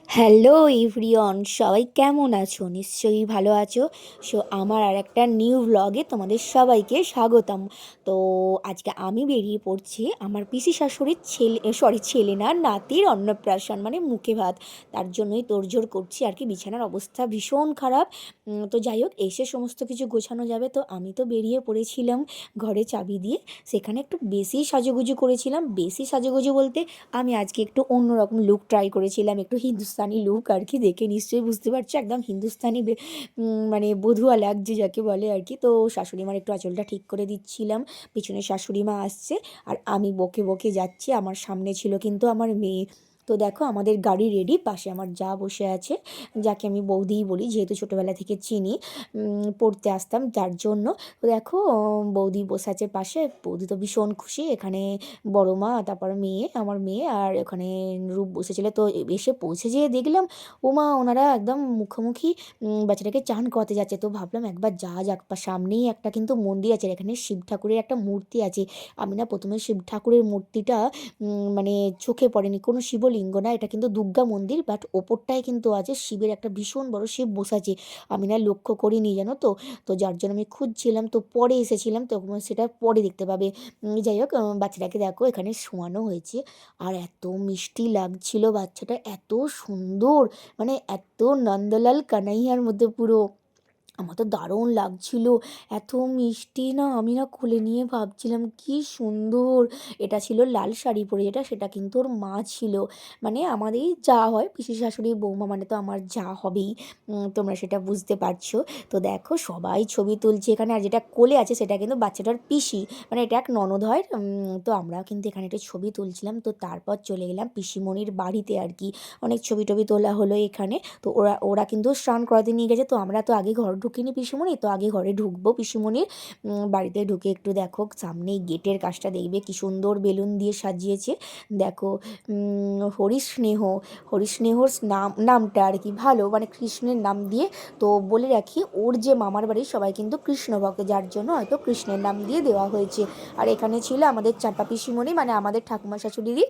Hello everyone, সবাই কেমন আছো? নিশ্চয়ই ভালো আছো। আমার আর একটা নিউ ব্লগে তোমাদের সবাইকে স্বাগতম। তো আজকে আমি বেরিয়ে পড়ছি আমার পিসি শাশুড়ির ছেলে না, নাতির অন্নপ্রাশন, মানে মুখে ভাত। তার জন্যই তোড়জোড় করছি আর কি। বিছানার অবস্থা ভীষণ খারাপ। তো যাই হোক, এসে সমস্ত কিছু গোছানো যাবে। তো আমি তো বেরিয়ে পড়েছিলাম ঘরে চাবি দিয়ে। সেখানে একটু বেশি সাজুগুজু করেছিলাম। বেশি সাজুগুজু বলতে আমি আজকে একটু অন্যরকম লুক ট্রাই করেছিলাম, একটু হিন্দুস্তানি লুক আর কি। দেখে নিশ্চয়ই বুঝতে পারছো, একদম হিন্দুস্তানি মানে বধুয়া লাগছে যাকে বলে আর কি। তো শাশুড়ি মার একটু আঁচলটা ঠিক করে দিচ্ছিলাম। পিছনে শাশুড়ি মা আসছে আর আমি বকে বকে যাচ্ছি। আমার সামনে ছিল কিন্তু আমার মেয়ে। তো দেখো, আমাদের গাড়ি রেডি, পাশে আমার যা বসে আছে, যাকে আমি বৌদিই বলি, যেহেতু ছোটোবেলা থেকে চিনি, পড়তে আসতাম যার জন্য। তো দেখো, বৌদি বসে আছে পাশে। বৌদি তো ভীষণ খুশি। এখানে বড় মা, তারপর মেয়ে, আমার মেয়ে, আর ওখানে রূপ বসেছিল। তো এসে পৌঁছে যেয়ে দেখলাম ও মা, ওনারা একদম মুখোমুখি বাচ্চাটাকে চান করাতে যাচ্ছে। তো ভাবলাম একবার যা যাক। সামনেই একটা কিন্তু মন্দির আছে, এখানে শিব ঠাকুরের একটা মূর্তি আছে। আমি না প্রথমে শিব ঠাকুরের মূর্তিটা মানে চোখে পড়েনি, কোনো শিবলিঙ্গ না, এটা কিন্তু দুর্গা মন্দির, বাট ওপরটায় কিন্তু আছে শিবের একটা ভীষণ বড় শিব বসাছে। আমি না লক্ষ্য করিনি, জানো তো। তো যার জন্য আমি খুঁজছিলাম, তো পরে এসেছিলাম, তো সেটা পরে দেখতে পাবে। যাই হোক, বাচ্চাটাকে দেখো এখানে শোয়ানো হয়েছে। আর এত মিষ্টি লাগছিল বাচ্চাটা, এত সুন্দর, মানে এত নন্দলাল কানাইয়ার মধ্যে পুরো। আমার তো দারুণ লাগছিল, এত মিষ্টি না। আমি না কোলে নিয়ে ভাবছিলাম কি সুন্দর। এটা ছিল লাল শাড়ি পরে, যেটা সেটা কিন্তু ওর মা ছিল, মানে আমাদেরই যা হয়, পিসি শাশুড়ি বৌমা মানে তো আমার যা হবেই। তোমরা সেটা বুঝতে পারছো। তো দেখো, সবাই ছবি তুলছে এখানে। আর যেটা কোলে আছে সেটা কিন্তু বাচ্চাটার পিসি, মানে এটা এক ননদ হয়। তো আমরা কিন্তু এখানে একটা ছবি তুলছিলাম। তো তারপর চলে গেলাম পিসিমণির বাড়িতে আর কি। অনেক ছবি টবি তোলা হলো এখানে। তো ওরা ওরা কিন্তু স্নান করাতে নিয়ে গেছে। তো আমরা তো আগে ঘর ঢুকিনি পিসিমণি, তো আগে ঘরে ঢুকবো পিসিমণির বাড়িতে। ঢুকে একটু দেখো, সামনেই গেটের কাজটা দেখবে কি সুন্দর বেলুন দিয়ে সাজিয়েছে। দেখো, হরিস্নেহ, হরিস্নেহর নামটা আর কি ভালো, মানে কৃষ্ণের নাম দিয়ে। তো বলে রাখি, ওর যে মামার বাড়ির সবাই কিন্তু কৃষ্ণ ভক্ত, যার জন্য হয়তো কৃষ্ণের নাম দিয়ে দেওয়া হয়েছে। আর এখানে ছিল আমাদের চাপা পিসিমণি, মানে আমাদের ঠাকুমা শাশুড়িরই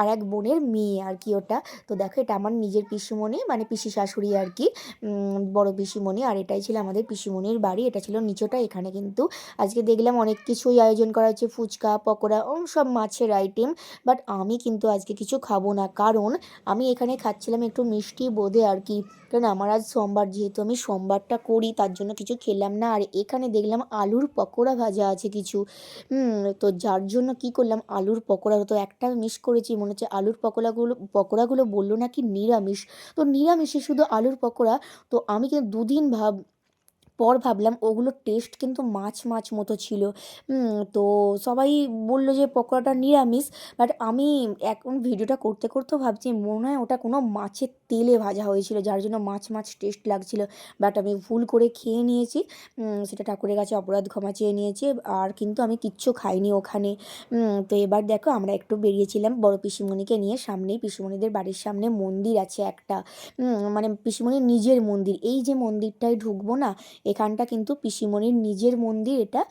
আর এক বোনের মেয়ে আর কি ওটা। তো দেখো, এটা আমার নিজের পিসিমণি, মানে পিসি শাশুড়ি আর কি, বড় পিসিমণি। আর এটাই ছিল আমাদের পিসিমণির বাড়ি। এটা ছিল নিচোটা। এখানে কিন্তু আজকে দেখলাম অনেক কিছুই আয়োজন করা হচ্ছে, ফুচকা, পকোড়া, সব মাছের আইটেম। বাট আমি কিন্তু আজকে কিছু খাবো না, কারণ আমি এখানে খাচ্ছিলাম একটু মিষ্টি বোঁদে আর কি। কারণ আমার আজ সোমবার, যেহেতু আমি সোমবারটা করি, তার জন্য কিছু খেলাম না। আর এখানে দেখলাম আলুর পকোড়া ভাজা আছে কিছু। তো যার জন্য কি করলাম, আলুর পকোড়া, তো একটা মিস করেছি, মনে হচ্ছে আলুর পকোড়াগুলো বললো নাকি নিরামিষ। তো নিরামিষে শুধু আলুর পকোড়া। তো আমি কিন্তু দুদিন পর ভাবলাম ওগুলো টেস্ট কিন্তু মাছ মাছ মতো ছিল। তো সবাই বললো যে পকোড়াটা নিরামিষ। বাট আমি এখন ভিডিওটা করতে করতেও ভাবছি মনে হয় ওটা কোনো মাছের তেলে ভাজা হয়েছিল, যার জন্য মাছ মাছ টেস্ট লাগছিল। বাট আমি ভুল করে খেয়ে নিয়েছি। সেটা ঠাকুরের কাছে অপরাধ ক্ষমা চেয়ে নিয়েছি। আর কিন্তু আমি কিচ্ছু খাইনি ওখানে। তো এবার দেখো, আমরা একটু বেরিয়েছিলাম বড় পিসিমণিকে নিয়ে। সামনেই পিসিমণিদের বাড়ির সামনে মন্দির আছে একটা, মানে পিসিমণির নিজের মন্দির। এই যে মন্দিরটায় ঢুকবো না, এখানটা কিন্তু পিসিমণির নিজের মন্দির এটা।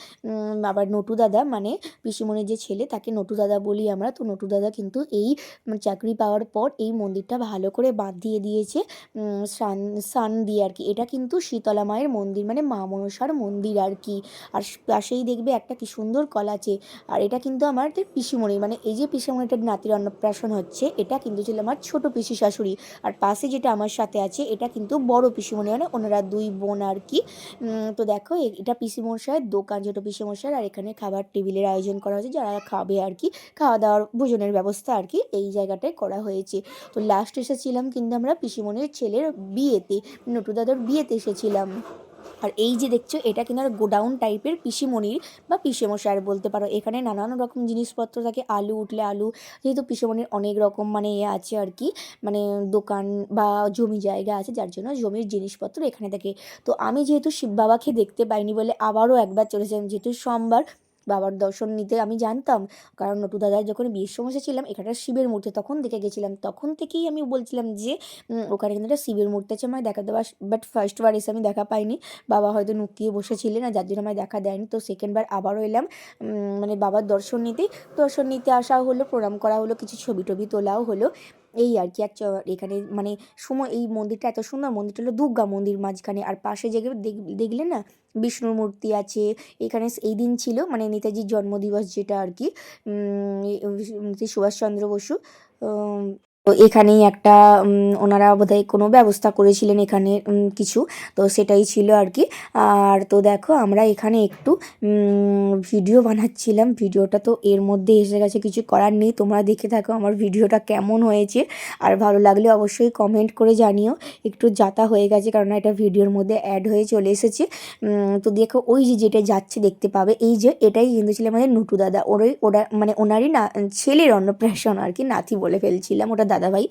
আবার নটু দাদা, মানে পিসিমণির যে ছেলে, তাকে নটু দাদা বলি আমরা। তো নটু দাদা কিন্তু এই চাকরি পাওয়ার পর এই মন্দিরটা ভালো করে বাঁধিয়ে দিয়েছে, সান সান দিয়ে আর কি। এটা কিন্তু শীতলা মায়ের মন্দির, মানে মা মনসার মন্দির আর কি। আর পাশেই দেখবে একটা কি সুন্দর কল আছে। আর এটা কিন্তু আমার পিসিমণি, মানে এই যে পিসিমণিটার নাতির অন্নপ্রাশন হচ্ছে, এটা কিন্তু ছিল আমার ছোট পিসি শাশুড়ি। আর পাশে যেটা আমার সাথে আছে, এটা কিন্তু বড় পিসিমণি, মানে ওনারা দুই বোন আর কি। তো দেখো, এটা পিসিমশাইয়ের দোকান, ছোটো পিসিমশাইয়ের। আর এখানে খাবার টেবিলের আয়োজন করা হয়েছে, যারা খাবে আর কি, খাওয়া দাওয়ার ভোজনের ব্যবস্থা আর কি এই জায়গাটায় করা হয়েছে। তো লাস্ট এসেছিলাম কিন্তু আমরা পিসিমণির ছেলের বিয়েতে, নটু দাদার বিয়েতে এসেছিলাম। আর এই যে দেখছো, এটা কিন্তু আর গোডাউন টাইপের পিসিমণির বা পিসেমশাইয়ের বলতে পারো। এখানে নানান রকম জিনিসপত্র থাকে, আলু উঠলে আলু, যেহেতু পিসেমণির অনেক রকম মানে আছে আর কি, মানে দোকান বা জমি জায়গা আছে, যার জন্য জমির জিনিসপত্র এখানে থাকে। তো আমি যেহেতু শিব বাবাকে দেখতে পাইনি বলে আবারও একবার চলেছিলাম, যেহেতু সোমবার, বাবার দর্শন নিতে আমি জানতাম। কারণ নটু দাদার যখন বিয়ের সময় এসেছিলাম, এখানটা শিবের মূর্তি তখন দেখে গেছিলাম, তখন থেকেই আমি বলছিলাম যে ওখানে কিন্তু একটা শিবের মূর্তি আছে, আমায় দেখা দেওয়া। বাট ফার্স্টবার এসে আমি দেখা পাইনি, বাবা হয়তো লুকিয়ে বসেছিলেন, না যার জন্য আমায় দেখা দেয়নি। তো সেকেন্ডবার আবারও এলাম, মানে বাবার দর্শন নিতে আসা হলো, প্রণাম করা হলো, কিছু ছবি টবি তোলাও হলো। এই আর কি এখানে মানে সময় এই মন্দিরটা এত সুন্দর, মন্দিরটা হলো দুর্গা মন্দির মাঝখানে, আর পাশে দেখলে না বিষ্ণুর মূর্তি আছে। এখানে এই দিন ছিল মানে নেতাজির জন্মদিবস, যেটা আর কি নেতাজি সুভাষচন্দ্র বসু, তো এখানেই একটা ওনারা বোধহয় কোনো ব্যবস্থা করেছিলেন এখানে কিছু, তো সেটাই ছিল আর কি। আর তো দেখো আমরা এখানে একটু ভিডিও বানাচ্ছিলাম, ভিডিওটা তো এর মধ্যে এসে গেছে, কিছু করার নেই, তোমরা দেখে থাকো আমার ভিডিওটা কেমন হয়েছে। আর ভালো লাগলে অবশ্যই কমেন্ট করে জানিও। একটু যাতা হয়ে গেছে কারণ এটা ভিডিওর মধ্যে অ্যাড হয়ে চলে এসেছে। তো দেখো ওই যে যেটা যাচ্ছে দেখতে পাবে, এই যে এটাই কিন্তু ছিল আমাদের নটু দাদা, ওরা মানে ওনারই না ছেলের অন্নপ্রাশন আর কি, নাতি বলে ফেলছিলাম, ওটা দাদাভাই।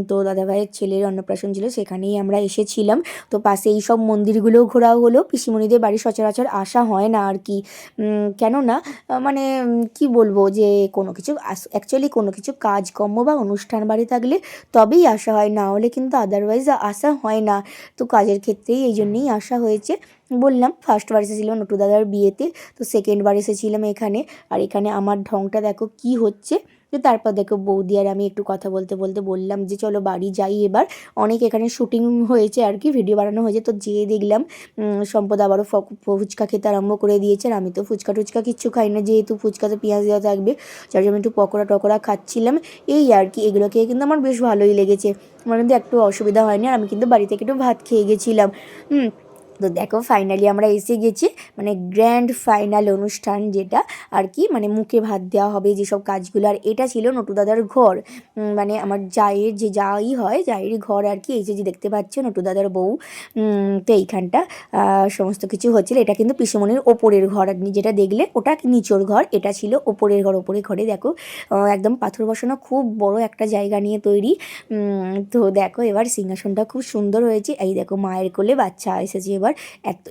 তো দাদাভাইয়ের ছেলের অন্নপ্রাশন ছিল, সেখানেই আমরা এসেছিলাম। তো পাশে এই সব মন্দিরগুলোও ঘোরাও হলো। পিসিমণিদের বাড়ি সচরাচর আসা হয় না আর কি, কেননা মানে কি বলবো যে কোনো কিছু অ্যাকচুয়ালি কোনো কিছু কাজকর্ম বা অনুষ্ঠান বাড়ি থাকলে তবেই আসা হয়, না হলে কিন্তু আদারওয়াইজ আসা হয় না। তো কাজের ক্ষেত্রেই এই জন্যেই আসা হয়েছে। বললাম ফার্স্ট বার এসেছিলাম নটু দাদার বিয়েতে, তো সেকেন্ড বার এসেছিলাম এখানে। আর এখানে আমার ঢংটা দেখো কি হচ্ছে। তো তারপর দেখো বৌদি আর আমি একটু কথা বলতে বলতে বললাম যে চলো বাড়ি যাই এবার, অনেক এখানে শুটিং হয়েছে আর কি, ভিডিও বানানো হয়েছে। তো যেয়ে দেখলাম সম্পদ আবারও ফুচকা খেতে আরম্ভ করে দিয়েছে। আর আমি তো ফুচকা টুচকা কিচ্ছু খাই না, যেহেতু ফুচকাতে পেঁয়াজ দেওয়া থাকবে, যার জন্য একটু পকোড়া টকোড়া খাচ্ছিলাম। এই আর কি, এগুলো খেয়ে কিন্তু আমার বেশ ভালোই লেগেছে, আমার কিন্তু একটু অসুবিধা হয়নি। আর আমি কিন্তু বাড়ি থেকে একটু ভাত খেয়ে গেছিলাম। তো দেখো ফাইনালি আমরা এসে গেছি, মানে গ্র্যান্ড ফাইনাল অনুষ্ঠান যেটা আর কি, মানে মুখে ভাত দেওয়া হবে যেসব কাজগুলো। আর এটা ছিল নটু দাদার ঘর, মানে আমার জায়ের যে যাই হয় জায়ের ঘর আর কি। এই যে দেখতে পাচ্ছ নটু দাদার বউ, তো এইখানটা সমস্ত কিছু হচ্ছিল। এটা কিন্তু পিসেমণির ওপরের ঘর, আপনি যেটা দেখলে ওটা নিচের ঘর, এটা ছিল ওপরের ঘর। ওপরের ঘরে দেখো একদম পাথর বসানো, খুব বড় একটা জায়গা নিয়ে তৈরি। তো দেখো এবার সিংহাসনটা খুব সুন্দর হয়েছে। এই দেখো মায়ের কোলে বাচ্চা এসেছে এবার,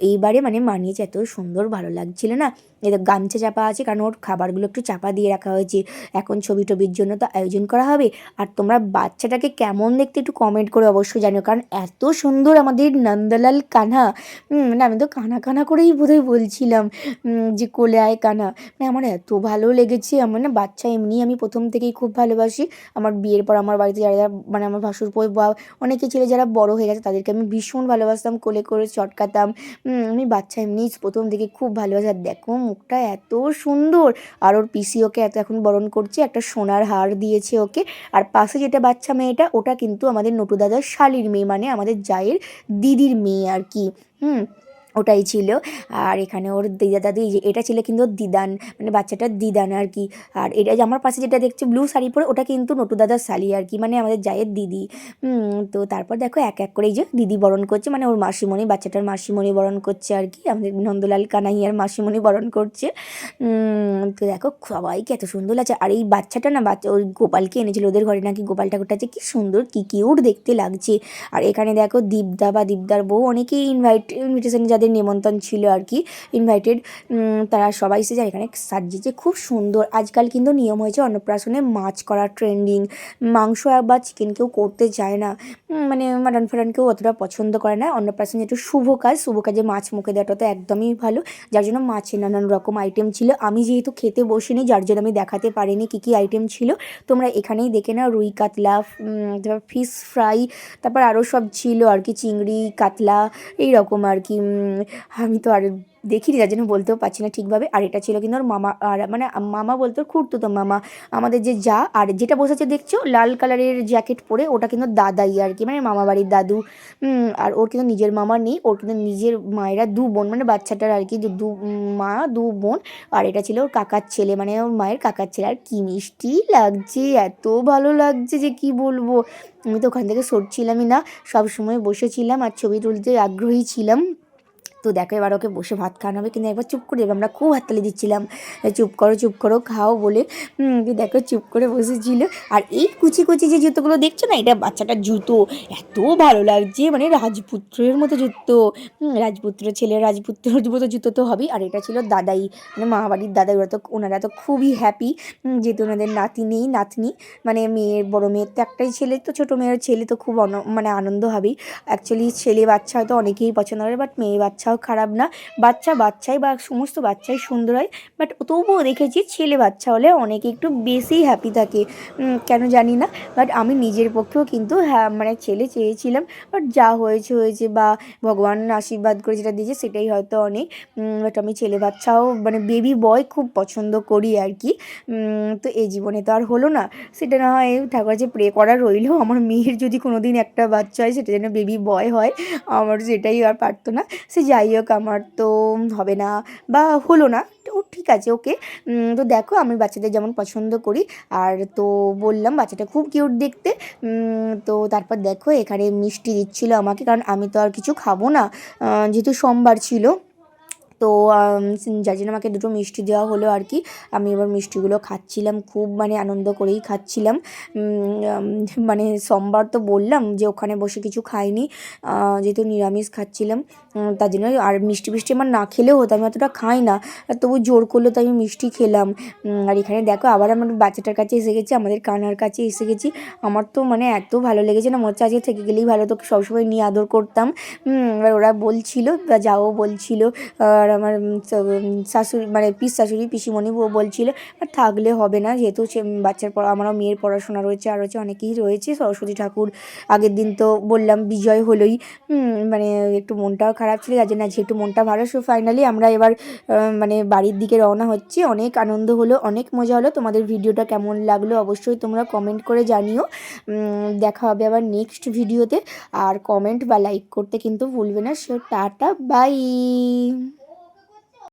এইবারে মানে মানিয়েছে, এত সুন্দর ভালো লাগছিল না। এই তো গামছা চাপা আছে কারণ ওর খাবারগুলো একটু চাপা দিয়ে রাখা হয়েছে, এখন ছবি টবির জন্য তো আয়োজন করা হবে। আর তোমরা বাচ্চাটাকে কেমন দেখতে একটু কমেন্ট করে অবশ্যই জানিও, কারণ এত সুন্দর আমাদের নন্দলাল কানহা। মানে আমি তো কানা কানা করেই বোধহয় বলছিলাম যে কোলে আয় কানা, মানে আমার এত ভালো লেগেছে। আমার না বাচ্চা এমনি আমি প্রথম থেকেই খুব ভালোবাসি। আমার বিয়ের পর আমার বাড়িতে যারা যারা মানে আমার ভাসুরপো বা অনেকে ছেলে যারা বড় হয়ে গেছে তাদেরকে আমি ভীষণ ভালোবাসতাম, কোলে করে চটকাতাম। আমি বাচ্চা এমনি প্রথম থেকে খুব ভালোবাসি। আর দেখো মুখটা এত সুন্দর, আর ওর পিসি ওকে এত এখন বরণ করছে, একটা সোনার হার দিয়েছে ওকে। আর পাশে যেটা বাচ্চা মেয়েটা ওটা কিন্তু আমাদের নটু দাদার শালির মেয়ে, মানে আমাদের জায়ের দিদির মেয়ে আর কি। ওটাই ছিল। আর এখানে ওর দিদা দাদি, এটা ছিল কিন্তু ওর দিদান, মানে বাচ্চাটার দিদান আর কি। আর এটা যে আমার পাশে যেটা দেখছে ব্লু শাড়ি পরে, ওটা কিন্তু নটু দাদার শালি আর কি, মানে আমাদের জায়ের দিদি। তো তারপর দেখো এক এক করে এই যে দিদি বরণ করছে, মানে ওর মাসিমণি, বাচ্চাটার মাসিমণি বরণ করছে আর কি, আমাদের নন্দলাল কানাইয়ার মাসিমণি বরণ করছে। তো দেখো সবাইকে এত সুন্দর লাগছে। আর এই বাচ্চাটা না ওই গোপালকে এনেছিল ওদের ঘরে, নাকি গোপাল ঠাকুরটা যে কি সুন্দর কি কিউট দেখতে লাগছে। আর এখানে দেখো দীপদা বা দীপদার বউ, অনেকেই ইনভিটেশন যাদের নেমন্তন্ন ছিল আর কি, ইনভাইটেড, তারা সবাই এসে যায়। এখানে সাজিয়েছে খুব সুন্দর। আজকাল কিন্তু নিয়ম হয়েছে অন্নপ্রাশনে মাছ করা ট্রেন্ডিং, মাংস বা চিকেন কেউ করতে চায় না, মানে মাটন ফাটন কেউ অতটা পছন্দ করে না। অন্নপ্রাশন যেহেতু শুভ কাজ, শুভ কাজে মাছ মুখে দেওয়াটা তো একদমই ভালো, যার জন্য মাছের নানান রকম আইটেম ছিল। আমি যেহেতু খেতে বসিনি যার জন্য আমি দেখাতে পারিনি কী কী আইটেম ছিল, তোমরা এখানেই দেখে নাও। রুই কাতলা, তারপর ফিশ ফ্রাই, তারপর আরও সব ছিল আর কি, চিংড়ি কাতলা এই রকম আর কি। আমি তো আর দেখিনি যার জন্য বলতেও পারছি না ঠিকভাবে। আর এটা ছিল কিন্তু ওর মামা, আর মানে মামা বলতে ওর খুড়তুতো মামা, আমাদের যে যা। আর যেটা বসেছে দেখছো লাল কালারের জ্যাকেট পরে, ওটা কিন্তু দাদাই আর কি, মানে মামা বাড়ির দাদু। আর ওর কিন্তু নিজের মামা নেই, ওর কিন্তু নিজের মায়েরা দু বোন, মানে বাচ্চাটার আর কি দু মা দু বোন। আর এটা ছিল ওর কাকার ছেলে, মানে ওর মায়ের কাকার ছেলে। আর কি মিষ্টি লাগছে, এত ভালো লাগছে যে কি বলবো। আমি তো ওখান থেকে সরছিলামই না, সব সময় বসেছিলাম আর ছবি তুলতে আগ্রহী ছিলাম। তো দেখো এবার ওকে বসে ভাত খাওয়ানো হবে, কিন্তু একবার চুপ করে যাবে, আমরা খুব হাততালি দিচ্ছিলাম চুপ করো খাও বলে। দেখো চুপ করে বসেছিল। আর এই কুচি কুচি যে জুতোগুলো দেখছো না, এটা বাচ্চাটার জুতো, এত ভালো লাগছে, মানে রাজপুত্রের মতো জুতো। রাজপুত্র ছেলে রাজপুত্রের মতো জুতো তো হবেই। আর এটা ছিল দাদাই, মানে মা বাড়ির দাদাই, ওনারা তো খুবই হ্যাপি, যেহেতু ওনাদের নাতি নেই নাতনি, মানে মেয়ের বড় মেয়ের তো একটাই ছেলে, তো ছোটো মেয়ের ছেলে তো খুব মানে আনন্দ হবেই। অ্যাকচুয়ালি ছেলে বাচ্চা হয়তো অনেকেই পছন্দ করে, বাট মেয়ে বাচ্চা বাচ্চাও খারাপ না, বাচ্চাই বা সমস্ত বাচ্চাই সুন্দর হয়। বাট তবুও দেখেছি ছেলে বাচ্চা হলে অনেকে একটু বেশিই হ্যাপি থাকে, কেন জানি না। বাট আমি নিজের পক্ষেও কিন্তু হ্যাঁ মানে ছেলে চেয়েছিলাম, বাট যা হয়েছে হয়েছে, বা ভগবান আশীর্বাদ করে যেটা দিয়েছে সেটাই হয়তো অনেক। বাট আমি ছেলে বাচ্চাও মানে বেবি বয় খুব পছন্দ করি আর কি। তো এই জীবনে তো আর হলো না, সেটা না হয় ঠাকুর কাছে প্রে করা রইলো আমার মেয়ের যদি কোনো দিন একটা বাচ্চা হয় সেটা যেন বেবি বয় হয়, আমার সেটাই আর পারতো না। সে যাই হোক, আমার তো হবে না বা হলো না, তো ঠিক আছে ওকে। তো দেখো আমি বাচ্চাদের যেমন পছন্দ করি, আর তো বললাম বাচ্চাটা খুব কিউট দেখতে। তো তারপর দেখো এখানে মিষ্টি দিচ্ছিলো আমাকে, কারণ আমি তো আর কিছু খাবো না, যেহেতু সোমবার ছিল। তো যার জন্য আমাকে দুটো মিষ্টি দেওয়া হলো আর কি। আমি এবার মিষ্টিগুলো খাচ্ছিলাম, খুব মানে আনন্দ করেই খাচ্ছিলাম। মানে সোমবার তো বললাম যে ওখানে বসে কিছু খাইনি, যেহেতু নিরামিষ খাচ্ছিলাম, তার জন্য। আর মিষ্টি মিষ্টি আমার না খেলেও হতো, আমি অতটা খাই না, তবু জোর করলো তো আমি মিষ্টি খেলাম। আর এখানে দেখো আবার আমার বাচ্চাটার কাছে এসে গেছি, আমাদের কানার কাছে এসে গেছি। আমার তো মানে এত ভালো লেগেছে না, মনে হচ্ছে আজকে থেকে গেলেই ভালো, তোকে সবসময় নিয়ে আদর করতাম। এবার ওরা বলছিল বা যাও বলছিল, আর আমার শাশুড়ি মানে শাশুড়ি পিসিমণি বলছিল আর থাকলে হবে না, যেহেতু সে বাচ্চার আমারও মেয়ের পড়াশোনা রয়েছে, আর হচ্ছে অনেকেই রয়েছে, সরস্বতী ঠাকুর আগের দিন তো বললাম বিজয় হলোই। মানে একটু মনটাও খারাপ ছিল, যার জন্য আজকে একটু মনটা ভালো। সো ফাইনালি আমরা এবার মানে বাড়ির দিকে রওনা হচ্ছি। অনেক আনন্দ হলো, অনেক মজা হলো। তোমাদের ভিডিওটা কেমন লাগলো অবশ্যই তোমরা কমেন্ট করে জানিও। দেখা হবে আবার নেক্সট ভিডিওতে, আর কমেন্ট বা লাইক করতে কিন্তু ভুলবে না। So tata bye.